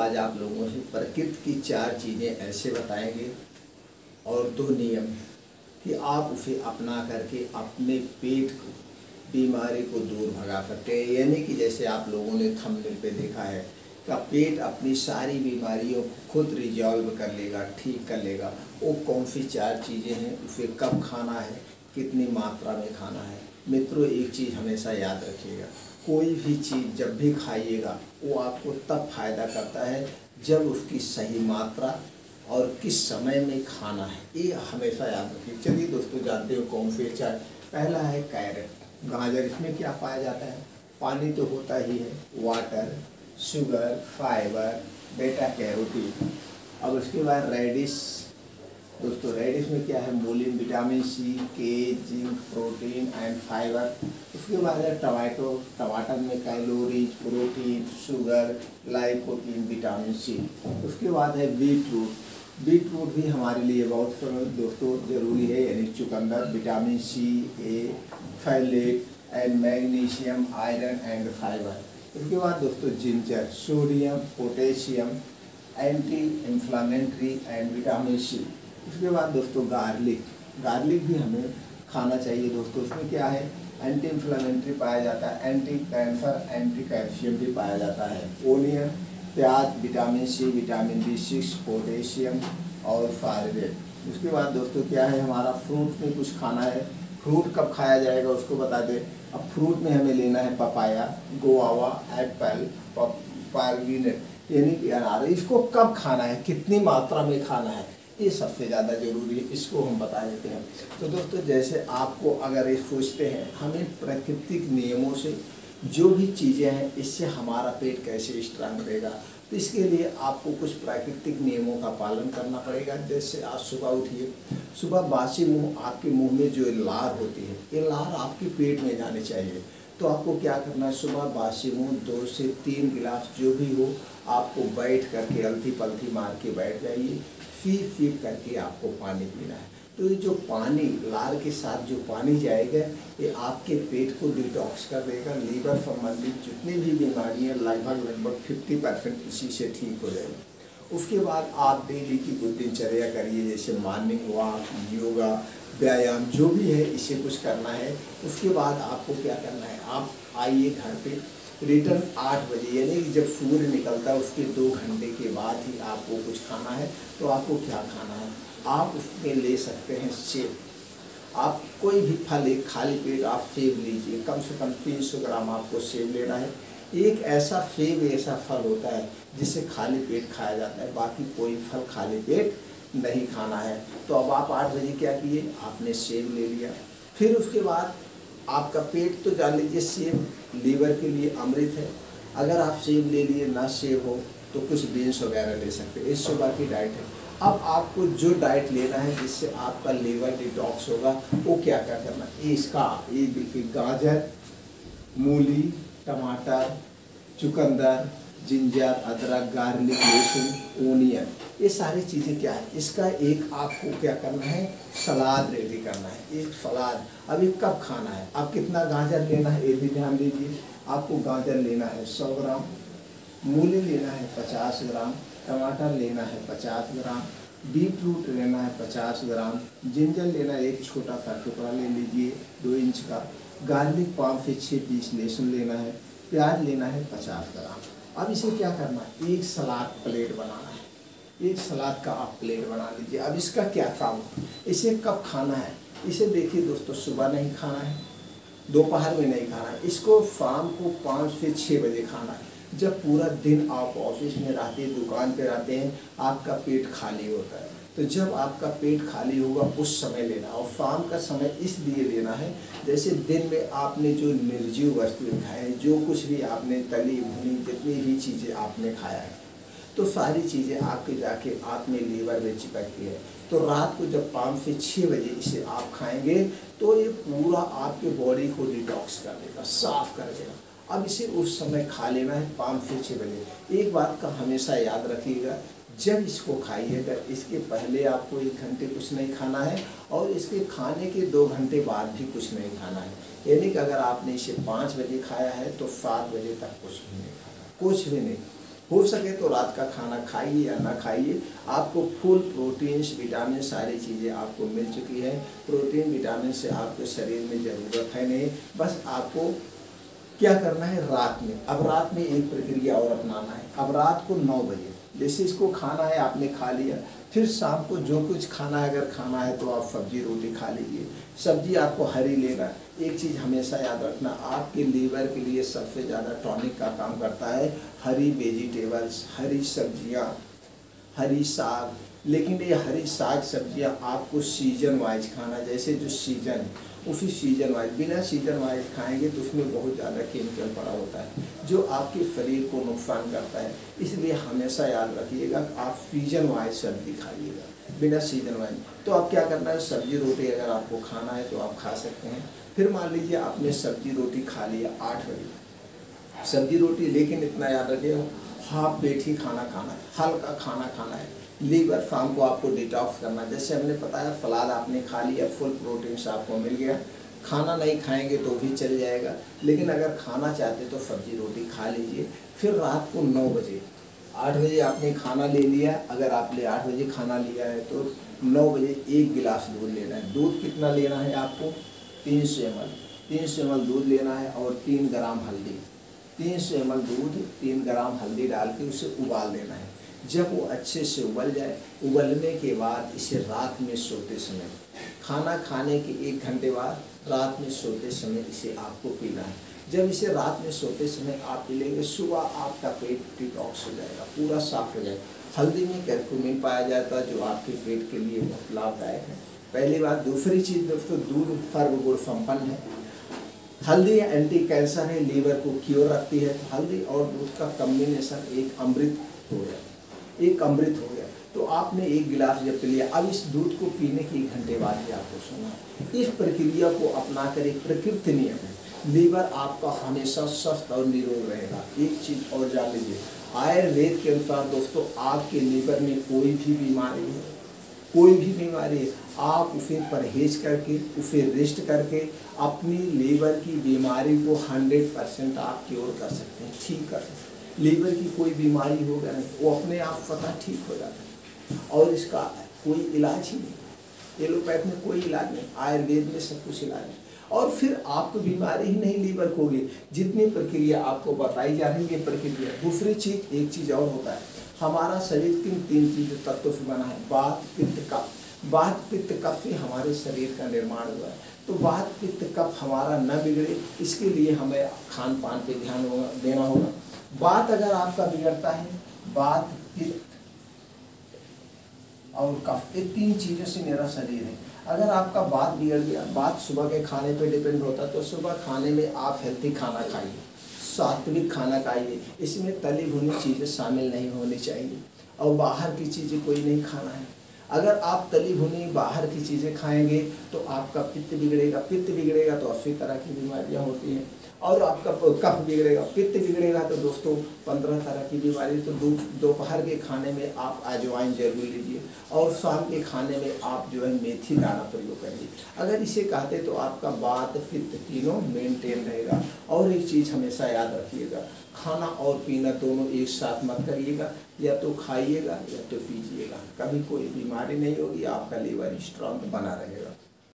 आज आप लोगों से प्रकृति की 4 चीज़ें ऐसे बताएंगे और 2 नियम कि आप उसे अपना करके अपने पेट को बीमारी को दूर भगा सकते हैं। यानी कि जैसे आप लोगों ने थंबनेल पे देखा है कि पेट अपनी सारी बीमारियों को खुद रिजॉल्व कर लेगा, ठीक कर लेगा। वो कौन सी 4 चीज़ें हैं, उसे कब खाना है, कितनी मात्रा में खाना है। मित्रों, एक चीज़ हमेशा याद रखिएगा, कोई भी चीज़ जब भी खाइएगा वो आपको तब फायदा करता है जब उसकी सही मात्रा और किस समय में खाना है, ये हमेशा याद रखिए। चलिए दोस्तों, जानते हो कौन से 4। पहला है कैरेट, गाजर। इसमें क्या पाया जाता है? पानी तो होता ही है, वाटर, शुगर, फाइबर, बेटा कैरोटीन। अब उसके बाद रेडिश। दोस्तों, रेडिश में क्या है? मोलिन, विटामिन सी, के, जिंक, प्रोटीन एंड फाइबर। उसके बाद है टमाटो। टमाटर में calories, protein, sugar, lycopene, vitamin C. उसके बाद है बीटरूट। बीटरूट भी हमारे लिए बहुत दोस्तों ज़रूरी है, यानी चुकंदर, vitamin C, A, folate and magnesium, iron and fibre. उसके बाद दोस्तों ginger, sodium, potassium, anti inflammatory and vitamin C. उसके बाद दोस्तों गार्लिक। गार्लिक भी हमें खाना चाहिए दोस्तों। उसमें क्या है? एंटी इन्फ्लामेटरी पाया जाता है, एंटी कैंसर, एंटी कैल्शियम भी पाया जाता है। ओनियन, प्याज, vitamin C, vitamin B6, potassium और फाइबर। उसके बाद दोस्तों क्या है? हमारा फ्रूट में कुछ खाना है। फ्रूट कब खाया जाएगा उसको बता दें। अब फ्रूट में हमें लेना है पपाया, गुआवा, एप्पल, पार्गिनेट यानी कि अनार। इसको कब खाना है, कितनी मात्रा में खाना है, ये सबसे ज़्यादा ज़रूरी है, इसको हम बता देते हैं। तो दोस्तों, जैसे आपको अगर ये सोचते हैं हमें प्राकृतिक नियमों से जो भी चीज़ें हैं इससे हमारा पेट कैसे स्ट्रांग रहेगा, तो इसके लिए आपको कुछ प्राकृतिक नियमों का पालन करना पड़ेगा। जैसे आप सुबह उठिए, सुबह बासी मुंह आपके मुंह में जो लार होती है, ये लार आपके पेट में जाने चाहिए। तो आपको क्या करना है? सुबह बासी मुंह 2 से 3 गिलास जो भी हो, आपको बैठ करके अलथी पलथी मार के बैठ जाइए, फीप करके आपको पानी पीना है। तो ये जो पानी, लार के साथ जो पानी जाएगा, ये आपके पेट को डिटॉक्स कर देगा। लीवर संबंधित जितनी भी बीमारियाँ लगभग 50% इसी से ठीक हो जाएगी। उसके बाद आप डेली की कुछ दिनचर्या करिए, जैसे मॉर्निंग वॉक, योगा, व्यायाम जो भी है, इसे कुछ करना है। उसके बाद आपको क्या करना है? आप आइए घर पे, रिटर्न 8 बजे, यानी कि जब सूर्य निकलता है उसके 2 घंटे के बाद ही आपको कुछ खाना है। तो आपको क्या खाना है? आप उसमें ले सकते हैं सेब। आप कोई भी फल, एक खाली पेट आप सेब लीजिए, कम से कम 300 ग्राम आपको सेब लेना है। एक ऐसा सेब, ऐसा फल होता है जिसे खाली पेट खाया जाता है, बाकी कोई फल खाली पेट नहीं खाना है। तो अब आप 8 बजे क्या किए? आपने सेब ले लिया। फिर उसके बाद आपका पेट तो जान लीजिए सेब लीवर के लिए अमृत है। अगर आप सेब ले लिए, ना सेब हो तो कुछ बीन्स वगैरह ले सकते हैं। इस सुबह की डाइट है। अब आपको जो डाइट लेना है जिससे आपका लीवर डिटॉक्स होगा, वो क्या करना है? ये देखिए, गाजर, मूली, टमाटर, चुकंदर, जिंजर, अदरक, गार्लिक, लहसुन, ओनियन, ये सारी चीज़ें क्या है? इसका एक आपको क्या करना है? सलाद रेडी करना है। एक सलाद अभी कब खाना है, अब कितना गाजर लेना है ये भी ध्यान दीजिए। आपको गाजर लेना है 100 ग्राम, मूली लेना है 50 ग्राम, टमाटर लेना है 50 ग्राम, बीटरूट लेना है 50 ग्राम, जिंजर लेना है एक छोटा सा टुकड़ा ले लीजिए 2 इंच का, गार्लिक 5 से 6 पीस लहसुन लेना है, प्याज लेना है 50 ग्राम। अब इसे क्या करना है? एक सलाद प्लेट बनाना है। एक सलाद का आप प्लेट बना लीजिए। अब इसका क्या काम? इसे कब खाना है? इसे देखिए दोस्तों, सुबह नहीं खाना है, दोपहर में नहीं खाना है, इसको शाम को 5 से 6 बजे खाना है। जब पूरा दिन आप ऑफिस में रहते हैं, दुकान पे रहते हैं, आपका पेट खाली होता है। तो जब आपका पेट खाली होगा उस समय लेना, और शाम का समय इसलिए लेना है जैसे दिन में आपने जो निर्जीव वस्तुएं खाए हैं, जो कुछ भी आपने तली भुनी जितनी भी चीज़ें आपने खाया है, तो सारी चीज़ें आपके जाके आप में लीवर में चिपकती है। तो रात को जब 5 से 6 बजे इसे आप खाएंगे तो ये पूरा आपके बॉडी को डिटॉक्स कर देगा, साफ कर देगा। अब इसे उस समय खा लेना है 5 से 6 बजे। एक बात का हमेशा याद रखिएगा, जब इसको खाइएगा इसके पहले आपको 1 घंटे कुछ नहीं खाना है, और इसके खाने के 2 घंटे बाद भी कुछ नहीं खाना है। यानी कि अगर आपने इसे 5 बजे खाया है तो 7 बजे तक कुछ भी नहीं खाना, कुछ भी नहीं। हो सके तो रात का खाना खाइए या ना खाइए, आपको फुल प्रोटीन्स विटामिन सारी चीज़ें आपको मिल चुकी है। प्रोटीन विटामिन से आपके शरीर में ज़रूरत है नहीं, बस आपको क्या करना है रात में। अब रात में एक प्रक्रिया और अपनाना है। अब रात को 9 बजे जैसे इसको खाना है, आपने खा लिया, फिर शाम को जो कुछ खाना है, अगर खाना है तो आप सब्जी रोटी खा लीजिए। सब्जी आपको हरी लेना। एक चीज़ हमेशा याद रखना, आपके लीवर के लिए सबसे ज़्यादा टॉनिक का काम करता है हरी वेजिटेबल्स, हरी सब्जियाँ, हरी साग। लेकिन ये हरी साग सब्जियाँ आपको सीजन वाइज खाना, जैसे जो सीजन है उसी सीजन वाइज, बिना सीजन वाइज खाएंगे तो उसमें बहुत ज़्यादा केमिकल पड़ा होता है जो आपके शरीर को नुकसान करता है। इसलिए हमेशा याद रखिएगा कि आप सीजन वाइज सब्जी खाइएगा, बिना सीजन वाइज। तो आप क्या करना है, सब्जी रोटी अगर आपको खाना है तो आप खा सकते हैं। फिर मान लीजिए आपने सब्जी रोटी खा लिया 8 बजे सब्जी रोटी, लेकिन इतना याद रखिएगा हाफ पेट ही खाना खाना है, हल्का खाना खाना है। लीवर शाम को आपको डिटॉक्स करना, जैसे हमने बताया फलाद आपने खा लिया, फुल प्रोटीन से आपको मिल गया। खाना नहीं खाएंगे तो भी चल जाएगा, लेकिन अगर खाना चाहते तो सब्जी रोटी खा लीजिए। फिर रात को 9 बजे 8 बजे आपने खाना ले लिया, अगर आपने 8 बजे खाना लिया है तो 9 बजे 1 गिलास दूध लेना है। दूध कितना लेना है आपको, 300 ml, 300 ml दूध लेना है और 3 ग्राम हल्दी, 300 ml दूध 3 ग्राम हल्दी डाल के उसे उबाल देना है। जब वो अच्छे से उबल जाए, उबलने के बाद इसे रात में सोते समय, खाना खाने के 1 घंटे बाद रात में सोते समय इसे आपको पीना है। जब इसे रात में सोते समय आप पी लेंगे, सुबह आपका पेट डिटॉक्स हो जाएगा, पूरा साफ हो जाएगा। हल्दी में कैरक्यूमिन पाया जाता है जो आपके पेट के लिए बहुत लाभदायक है, पहली बात। दूसरी चीज़ दोस्तों, दूध सर्वगुण संपन्न है। हल्दी एंटी कैंसर है, लीवर को क्योर रखती है। तो हल्दी और दूध का कॉम्बिनेशन एक अमृत हो गया, एक अमृत हो गया। तो आपने 1 गिलास जब पी लिया, अब इस दूध को पीने के 1 घंटे बाद ही आपको सोना। इस प्रक्रिया को अपनाकर एक प्रकृति नियम है, लीवर आपका हमेशा स्वस्थ और निरोग रहेगा। एक चीज़ और जान लीजिए, आयुर्वेद के अनुसार दोस्तों आपके लीवर में कोई भी बीमारी है, कोई भी बीमारी है, आप उसे परहेज करके, उसे रेस्ट करके अपनी लीवर की बीमारी को 100% आप क्योर कर सकते हैं, ठीक कर सकते हैं। लीवर की कोई बीमारी हो गया नहीं, वो अपने आप स्वतः ठीक हो जाता है और इसका कोई इलाज ही नहीं। एलोपैथ में कोई इलाज नहीं, आयुर्वेद में सब कुछ इलाज है। और फिर आपको बीमारी ही नहीं लीवर को होगी। जितनी प्रक्रिया आपको बताई जा रही है ये प्रक्रिया। दूसरी चीज़, एक चीज़ और होता है, हमारा शरीर किन 3 चीज़ तत्वों से बना है, वात पित्त कफ। वात पित्त कफ से हमारे शरीर का निर्माण हुआ है। तो वात पित्त कफ हमारा न बिगड़े, इसके लिए हमें खान पान पे ध्यान देना होगा। वात अगर आपका बिगड़ता है, वात पित्त और कफ, ये 3 चीज़ों से मेरा शरीर है। अगर आपका वात बिगड़ गया, वात सुबह के खाने पे डिपेंड होता है, तो सुबह खाने में आप हेल्थी खाना खाइए, सात्विक खाना खाइए, इसमें तली भुनी चीज़ें शामिल नहीं होनी चाहिए और बाहर की चीज़ें कोई नहीं खाना है। अगर आप तली भुनी बाहर की चीज़ें खाएंगे तो आपका पित्त बिगड़ेगा, पित्त बिगड़ेगा तो 80 तरह की बीमारियां होती हैं। और आपका कफ बिगड़ेगा, पित्त बिगड़ेगा तो दोस्तों 15 तरह की बीमारी। तो दोपहर के खाने में आप अजवाइन जरूर लीजिए और शाम के खाने में आप जो है मेथी दाना प्रयोग करिए। अगर इसे कहते तो आपका वात पित्त तीनों मेंटेन रहेगा। और एक चीज़ हमेशा याद रखिएगा, खाना और पीना दोनों एक साथ मत करिएगा, या तो खाइएगा या तो पीजिएगा, कभी कोई बीमारी नहीं होगी, आपका लीवर स्ट्रांग बना रहेगा।